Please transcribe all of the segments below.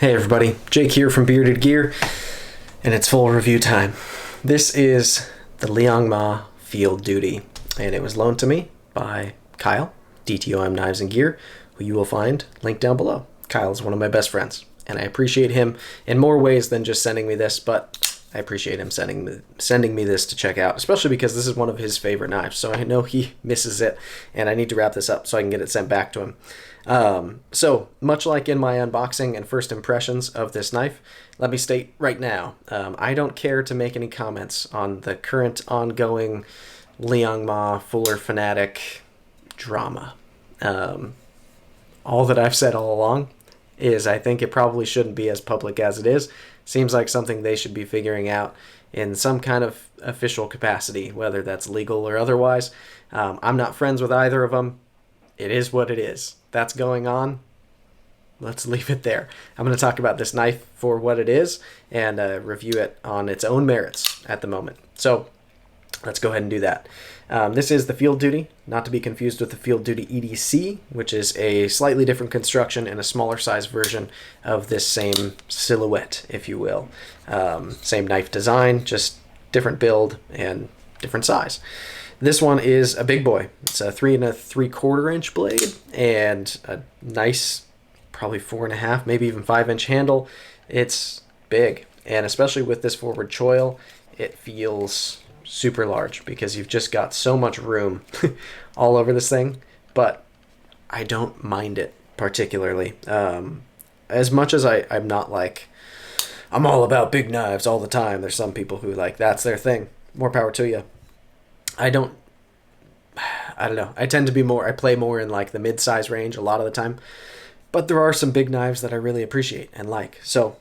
Hey everybody, Jake here from Bearded Gear, and it's full review time. This is the Liong Mah Field Duty, and it was loaned to me by Kyle, DTOM Knives And Gear, who you will find linked down below. Kyle is one of my best friends, and I appreciate him in more ways than just sending me this, but I appreciate him sending me this to check out, especially because this is one of his favorite knives, so I know he misses it, and I need to wrap this up so I can get it sent back to him. So much like in my unboxing and first impressions of this knife, let me state right now, I don't care to make any comments on the current ongoing Liong Mah Fuller fanatic drama. All that I've said all along is I think it probably shouldn't be as public as it is. Seems like something they should be figuring out in some kind of official capacity, whether that's legal or otherwise. I'm not friends with either of them. It is what it is. That's going on. Let's leave it there. I'm going to talk about this knife for what it is and review it on its own merits at the moment. So let's go ahead and do that. This is the Field Duty, not to be confused with the Field Duty EDC, which is a slightly different construction and a smaller size version of this same silhouette, if you will. Same knife design, just different build and different size. This one is a big boy. It's a 3 3/4 inch blade and a nice, probably 4.5, maybe even 5-inch handle. It's big, and especially with this forward choil, it feels super large because you've just got so much room all over this thing. But I don't mind it particularly. As much as I'm not like, I'm all about big knives all the time. There's some people who like, that's their thing. More power to you. I don't know. I tend to be more, I play more in like the mid-size range a lot of the time. But there are some big knives that I really appreciate and like. So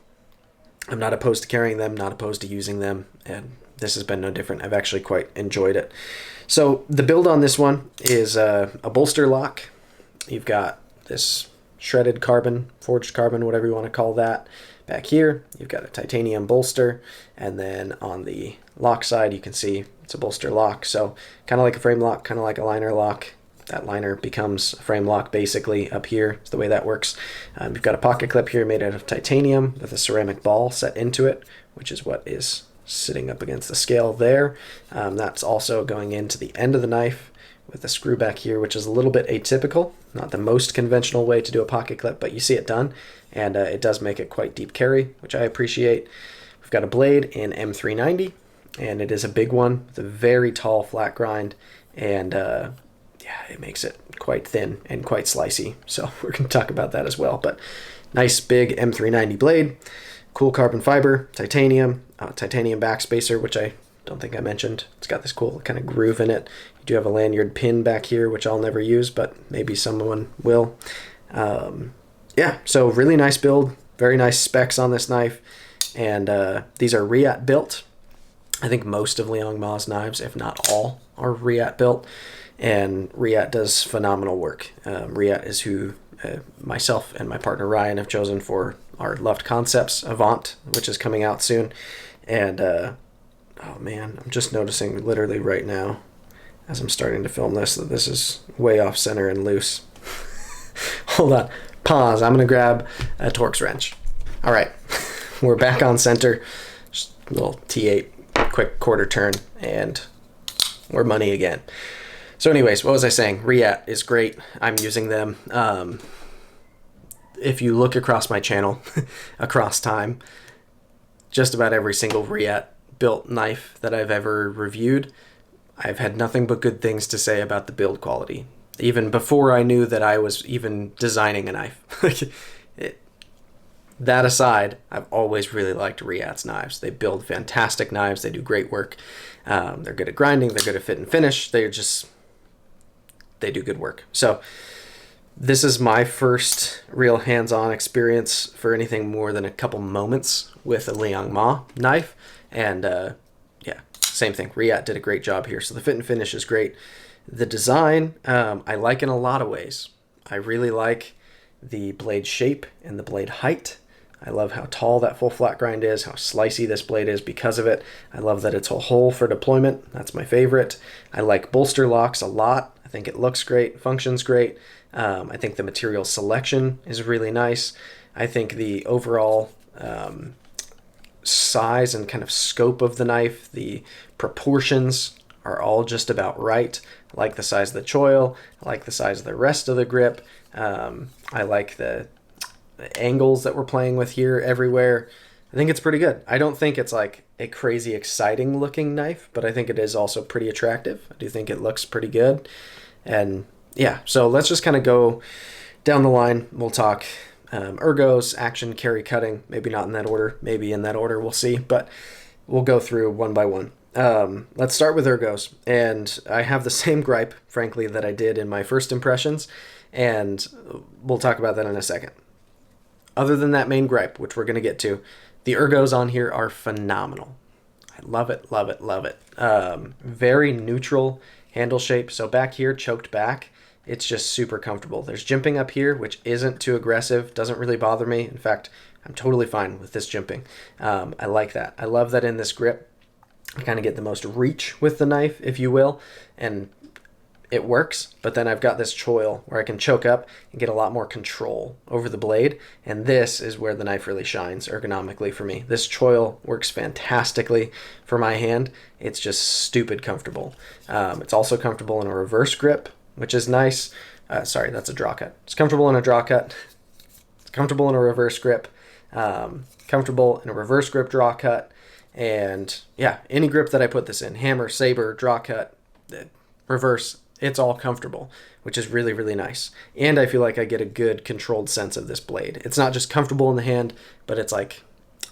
I'm not opposed to carrying them, not opposed to using them. And this has been no different. I've actually quite enjoyed it. So the build on this one is a bolster lock. You've got this shredded carbon, forged carbon, whatever you want to call that. Back here, you've got a titanium bolster. And then on the lock side, you can see it's a bolster lock. So kind of like a frame lock, kind of like a liner lock. That liner becomes a frame lock basically up here. Is the way that works. You've got a pocket clip here made out of titanium with a ceramic ball set into it, which is what is sitting up against the scale there. That's also going into the end of the knife with a screw back here, which is a little bit atypical. Not the most conventional way to do a pocket clip, but you see it done, and it does make it quite deep carry, which I appreciate. We've got a blade in M390, and it is a big one with a very tall flat grind, and yeah, it makes it quite thin and quite slicey. So we're going to talk about that as well. But nice big M390 blade, cool carbon fiber, titanium backspacer, which I don't think I mentioned. It's got this cool kind of groove in it. You do have a lanyard pin back here, which I'll never use, but maybe someone will. Yeah, so really nice build, very nice specs on this knife, and these are Riat built. I think most of Liong Mah's knives, if not all, are Riat built, and Riat does phenomenal work. Riat is who myself and my partner Ryan have chosen for our loved concepts, Avant, which is coming out soon. And oh man, I'm just noticing literally right now as I'm starting to film this that this is way off center and loose. Hold on, pause. I'm gonna grab a Torx wrench. All right, we're back on center. Just a little T8 quick quarter turn, and we're money again. So anyways, what was I saying? Riat is great. I'm using them. If you look across my channel, across time, just about every single Riat built knife that I've ever reviewed, I've had nothing but good things to say about the build quality. Even before I knew that I was even designing a knife. That aside, I've always really liked Riat's knives. They build fantastic knives. They do great work. They're good at grinding. They're good at fit and finish. They do good work. So this is my first real hands-on experience for anything more than a couple moments with a Liong Mah knife. And yeah, same thing. Riat did a great job here. So the fit and finish is great. The design, I like in a lot of ways. I really like the blade shape and the blade height. I love how tall that full flat grind is, how slicey this blade is because of it. I love that it's a hole for deployment. That's my favorite. I like bolster locks a lot. I think it looks great, functions great. I think the material selection is really nice. I think the overall size and kind of scope of the knife, the proportions are all just about right. I like the size of the choil. I like the size of the rest of the grip. I like the angles that we're playing with here everywhere. I think it's pretty good. I don't think it's like a crazy exciting looking knife, but I think it is also pretty attractive. I do think it looks pretty good. And yeah, so let's just kind of go down the line. We'll talk ergos, action, carry, cutting. Maybe not in that order. Maybe in that order. We'll see. But we'll go through one by one. Let's start with ergos. And I have the same gripe, frankly, that I did in my first impressions. And we'll talk about that in a second. Other than that main gripe, which we're going to get to, the ergos on here are phenomenal. I love it, love it, love it. Very neutral handle shape. So back here, choked back, it's just super comfortable. There's jimping up here, which isn't too aggressive, doesn't really bother me. In fact, I'm totally fine with this jimping. I like that. I love that in this grip, I kind of get the most reach with the knife, if you will, and it works. But then I've got this choil where I can choke up and get a lot more control over the blade, and this is where the knife really shines ergonomically for me. This choil works fantastically for my hand. It's just stupid comfortable. It's also comfortable in a reverse grip, which is nice. Sorry, that's a draw cut. It's comfortable in a draw cut. It's comfortable in a reverse grip. Comfortable in a reverse grip draw cut. And yeah, any grip that I put this in, hammer, saber, draw cut, reverse, it's all comfortable, which is really, really nice. And I feel like I get a good controlled sense of this blade. It's not just comfortable in the hand, but it's like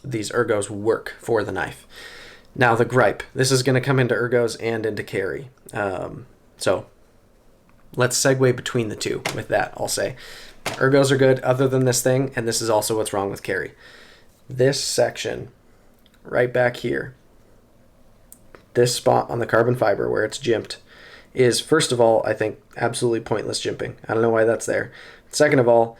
these ergos work for the knife. Now the gripe, this is going to come into ergos and into carry. So let's segue between the two with that, I'll say. Ergos are good other than this thing, and this is also what's wrong with carry. This section right back here, this spot on the carbon fiber where it's jimped, is, first of all, I think absolutely pointless jimping. I don't know why that's there. Second of all,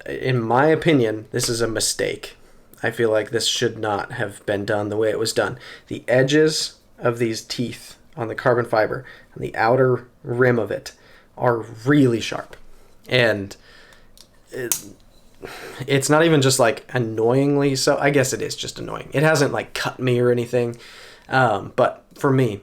in my opinion, this is a mistake. I feel like this should not have been done the way it was done. The edges of these teeth on the carbon fiber and the outer rim of it are really sharp. And it's not even just like annoyingly so. I guess it is just annoying. It hasn't like cut me or anything. But for me,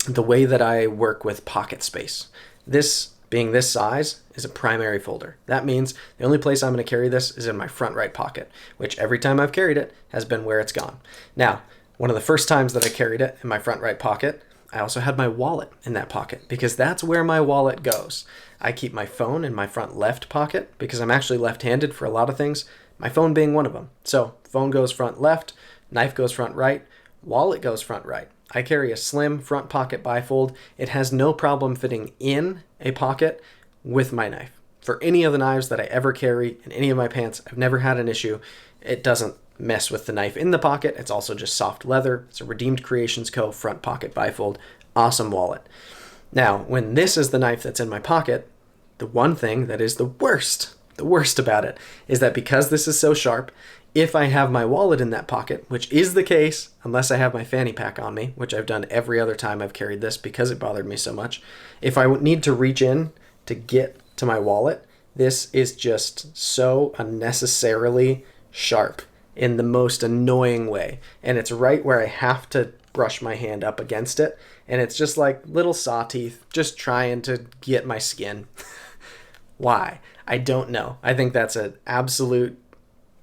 the way that I work with pocket space, this being this size is a primary folder. That means the only place I'm going to carry this is in my front right pocket, which every time I've carried it has been where it's gone. Now, one of the first times that I carried it in my front right pocket, I also had my wallet in that pocket because that's where my wallet goes. I keep my phone in my front left pocket because I'm actually left-handed for a lot of things, my phone being one of them. So phone goes front left, knife goes front right, wallet goes front right. I carry a slim front pocket bifold. It has no problem fitting in a pocket with my knife. For any of the knives that I ever carry in any of my pants, I've never had an issue. It doesn't mess with the knife in the pocket. It's also just soft leather. It's a Redeemed Creations Co. front pocket bifold. Awesome wallet. Now, when this is the knife that's in my pocket, the one thing that is the worst about it is that because this is so sharp, if I have my wallet in that pocket, which is the case unless I have my fanny pack on me, which I've done every other time I've carried this because it bothered me so much, if I need to reach in to get to my wallet, this is just so unnecessarily sharp in the most annoying way. And it's right where I have to brush my hand up against it. And it's just like little saw teeth just trying to get my skin. Why? I don't know. I think that's an absolute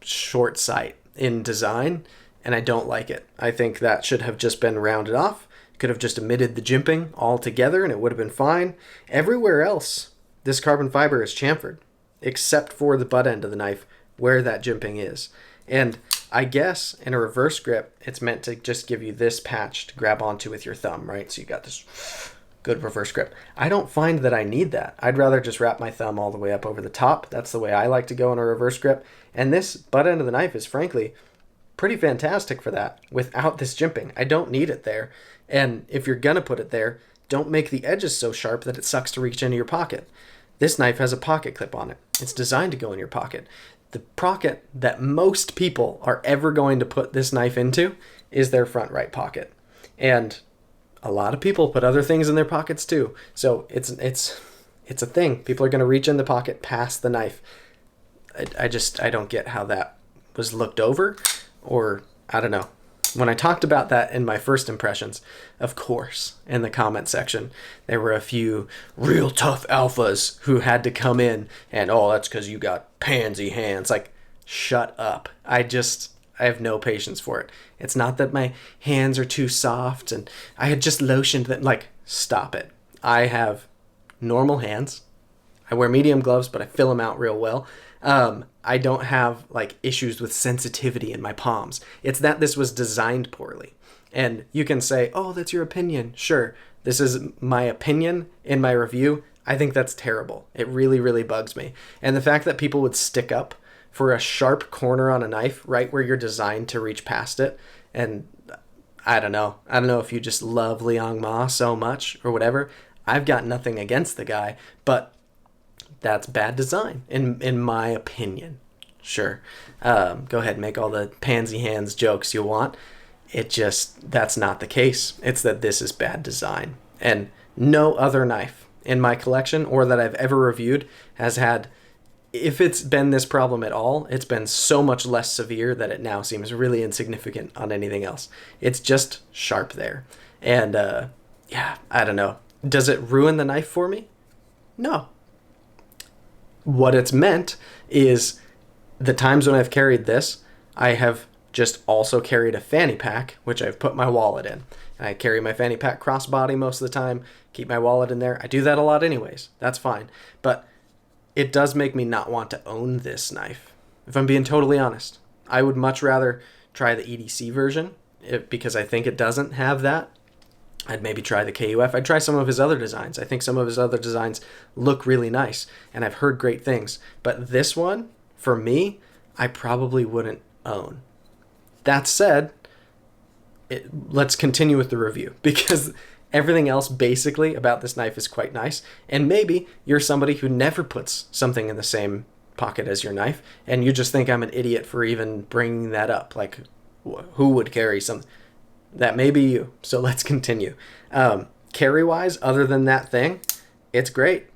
short sight in design, and I don't like it. I think that should have just been rounded off. Could have just omitted the jimping altogether, and it would have been fine. Everywhere else, this carbon fiber is chamfered, except for the butt end of the knife, where that jimping is. And I guess in a reverse grip, it's meant to just give you this patch to grab onto with your thumb, right? So you got this good reverse grip. I don't find that I need that. I'd rather just wrap my thumb all the way up over the top. That's the way I like to go in a reverse grip. And this butt end of the knife is frankly pretty fantastic for that without this jimping. I don't need it there. And if you're gonna put it there, don't make the edges so sharp that it sucks to reach into your pocket. This knife has a pocket clip on it. It's designed to go in your pocket. The pocket that most people are ever going to put this knife into is their front right pocket. And a lot of people put other things in their pockets too. So it's a thing. People are going to reach in the pocket past the knife. I don't get how that was looked over, or I don't know. When I talked about that in my first impressions, of course, in the comment section, there were a few real tough alphas who had to come in and, oh, that's because you got pansy hands. Like, shut up. I have no patience for it. It's not that my hands are too soft and I had just lotioned them. Like, stop it. I have normal hands. I wear medium gloves, but I fill them out real well. I don't have like issues with sensitivity in my palms. It's that this was designed poorly. And you can say, oh, that's your opinion. Sure. This is my opinion in my review. I think that's terrible. It really, really bugs me. And the fact that people would stick up for a sharp corner on a knife right where you're designed to reach past it. And I don't know. I don't know if you just love Liong Mah so much or whatever. I've got nothing against the guy, but that's bad design in my opinion. Sure. Go ahead and make all the pansy hands jokes you want. That's not the case. It's that this is bad design. And no other knife in my collection or that I've ever reviewed has had, if it's been this problem at all, it's been so much less severe that it now seems really insignificant on anything else. It's just sharp there. And yeah, I don't know. Does it ruin the knife for me? No. What it's meant is the times when I've carried this, I have just also carried a fanny pack, which I've put my wallet in. And I carry my fanny pack crossbody most of the time, keep my wallet in there. I do that a lot anyways. That's fine. But it does make me not want to own this knife. If I'm being totally honest, I would much rather try the EDC version because I think it doesn't have that. I'd maybe try the KUF. I'd try some of his other designs. I think some of his other designs look really nice, and I've heard great things. But this one, for me, I probably wouldn't own. That said, let's continue with the review, because everything else basically about this knife is quite nice. And maybe you're somebody who never puts something in the same pocket as your knife, and you just think I'm an idiot for even bringing that up. Like, who would carry something? That may be you. So let's continue. Carry-wise, other than that thing, it's great.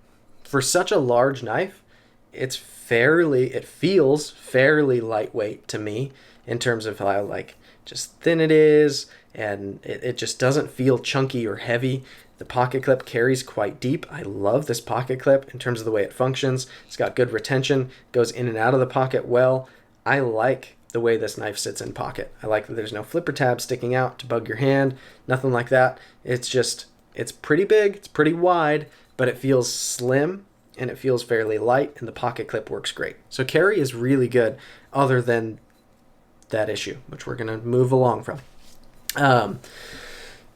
For such a large knife, it feels fairly lightweight to me in terms of how like just thin it is, and it just doesn't feel chunky or heavy. The pocket clip carries quite deep. I love this pocket clip in terms of the way it functions. It's got good retention, goes in and out of the pocket well. I like the way this knife sits in pocket. I like that there's no flipper tab sticking out to bug your hand, nothing like that. It's pretty big, it's pretty wide, but it feels slim and it feels fairly light, and the pocket clip works great. So carry is really good other than that issue, which we're gonna move along from.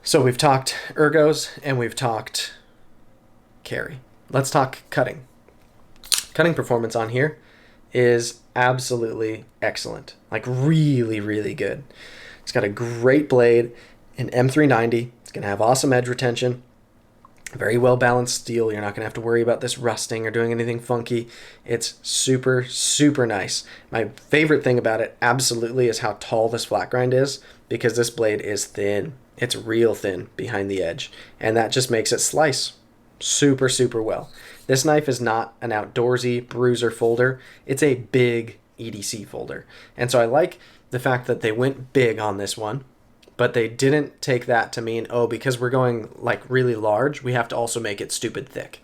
So we've talked ergos and we've talked carry. Let's talk cutting. Cutting performance on here is absolutely excellent. Like really, really good. It's got a great blade, an M390. It's going to have awesome edge retention, very well balanced steel. You're not going to have to worry about this rusting or doing anything funky. It's super, super nice. My favorite thing about it absolutely is how tall this flat grind is, because this blade is thin. It's real thin behind the edge, and that just makes it slice super, super well. This knife is not an outdoorsy bruiser folder. It's a big EDC folder. And so I like the fact that they went big on this one, but they didn't take that to mean, oh, because we're going like really large, we have to also make it stupid thick.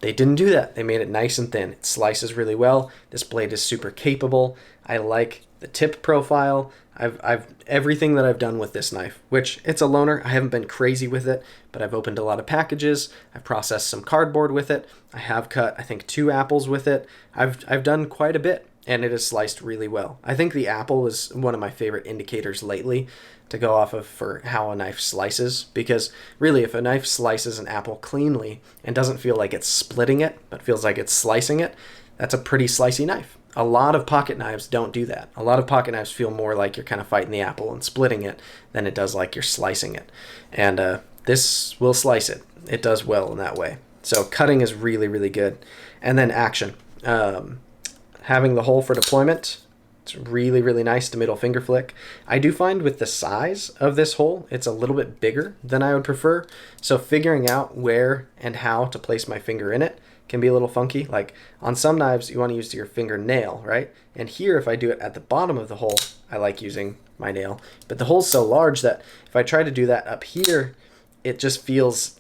They didn't do that. They made it nice and thin. It slices really well. This blade is super capable. I like the tip profile. I've everything that I've done with this knife, which it's a loaner. I haven't been crazy with it, but I've opened a lot of packages. I've processed some cardboard with it. I have cut, I think, 2 apples with it. I've done quite a bit, and it is sliced really well. I think the apple is one of my favorite indicators lately to go off of for how a knife slices, because really if a knife slices an apple cleanly and doesn't feel like it's splitting it, but feels like it's slicing it, that's a pretty slicey knife. A lot of pocket knives don't do that. A lot of pocket knives feel more like you're kind of fighting the apple and splitting it than it does like you're slicing it. And this will slice it. It does well in that way. So cutting is really, really good. And then action. Having the hole for deployment, it's really, really nice to middle finger flick. I do find with the size of this hole, it's a little bit bigger than I would prefer. So figuring out where and how to place my finger in it can be a little funky. Like on some knives, you want to use your fingernail, right? And here, if I do it at the bottom of the hole, I like using my nail. But the hole's so large that if I try to do that up here, it just feels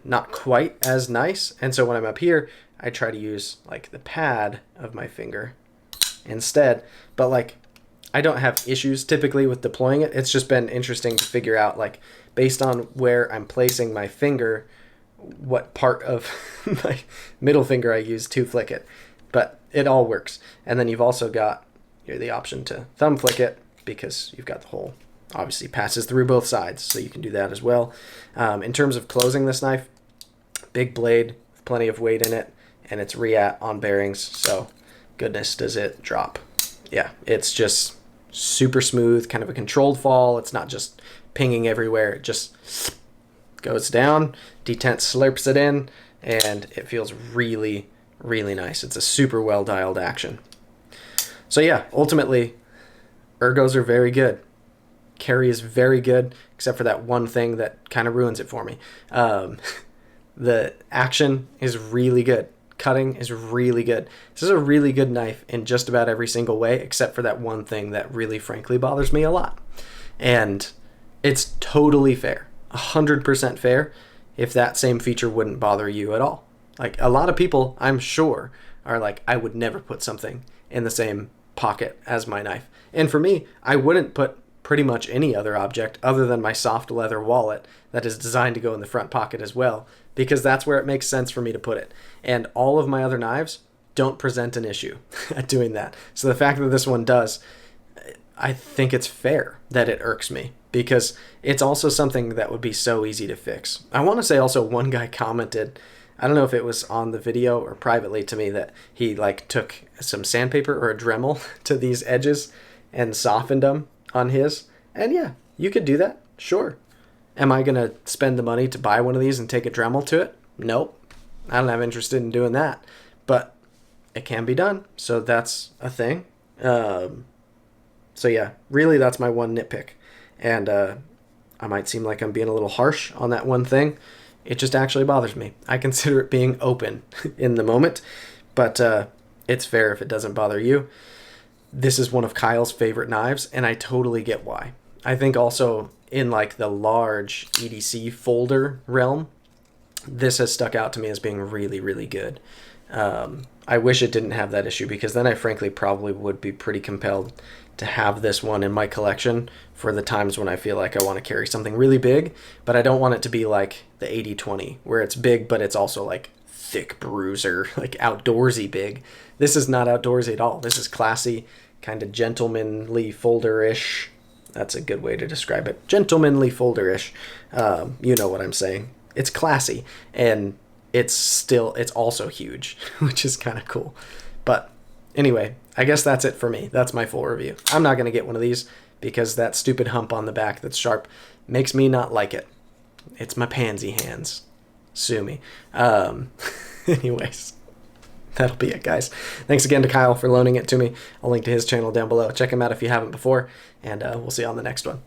not quite as nice. And so when I'm up here, I try to use like the pad of my finger instead. But like, I don't have issues typically with deploying it. It's just been interesting to figure out, like, based on where I'm placing my finger, what part of my middle finger I use to flick it. But it all works. And then you've also got the option to thumb flick it, because you've got the hole obviously passes through both sides, so you can do that as well. In terms of closing this knife, big blade, plenty of weight in it, and it's Reat on bearings, so goodness does it drop. Yeah, it's just super smooth, kind of a controlled fall. It's not just pinging everywhere. It just goes down, detent slurps it in, and it feels really, really nice. It's a super well dialed action. So yeah, ultimately, ergos are very good. Carry is very good, except for that one thing that kind of ruins it for me. The action is really good. Cutting is really good. This is a really good knife in just about every single way, except for that one thing that really, frankly, bothers me a lot. And it's totally fair, 100% fair, if that same feature wouldn't bother you at all. Like, a lot of people, I'm sure, are like, I would never put something in the same pocket as my knife. And for me, I wouldn't put pretty much any other object other than my soft leather wallet that is designed to go in the front pocket as well, because that's where it makes sense for me to put it. And all of my other knives don't present an issue at doing that. So the fact that this one does, I think it's fair that it irks me, because it's also something that would be so easy to fix. I want to say also one guy commented, I don't know if it was on the video or privately to me, that he like took some sandpaper or a Dremel to these edges and softened them on his. And yeah, you could do that, sure. Am I going to spend the money to buy one of these and take a Dremel to it? Nope. I don't have interest in doing that. But it can be done, so that's a thing. So yeah, really that's my one nitpick. And I might seem like I'm being a little harsh on that one thing. It just actually bothers me. I consider it being open in the moment, but it's fair if it doesn't bother you. This is one of Kyle's favorite knives, and I totally get why. I think also in like the large EDC folder realm, this has stuck out to me as being really, really good. I wish it didn't have that issue, because then I frankly probably would be pretty compelled to have this one in my collection for the times when I feel like I want to carry something really big, but I don't want it to be like the 80-20, where it's big, but it's also like thick bruiser, like outdoorsy big. This is not outdoorsy at all. This is classy, kind of gentlemanly folder-ish. That's a good way to describe it. Gentlemanly folder-ish. You know what I'm saying. It's classy, and it's also huge, which is kind of cool. But anyway, I guess that's it for me. That's my full review. I'm not going to get one of these because that stupid hump on the back that's sharp makes me not like it. It's my pansy hands. Sue me. Anyways, that'll be it, guys. Thanks again to Kyle for loaning it to me. I'll link to his channel down below. Check him out if you haven't before, and we'll see you on the next one.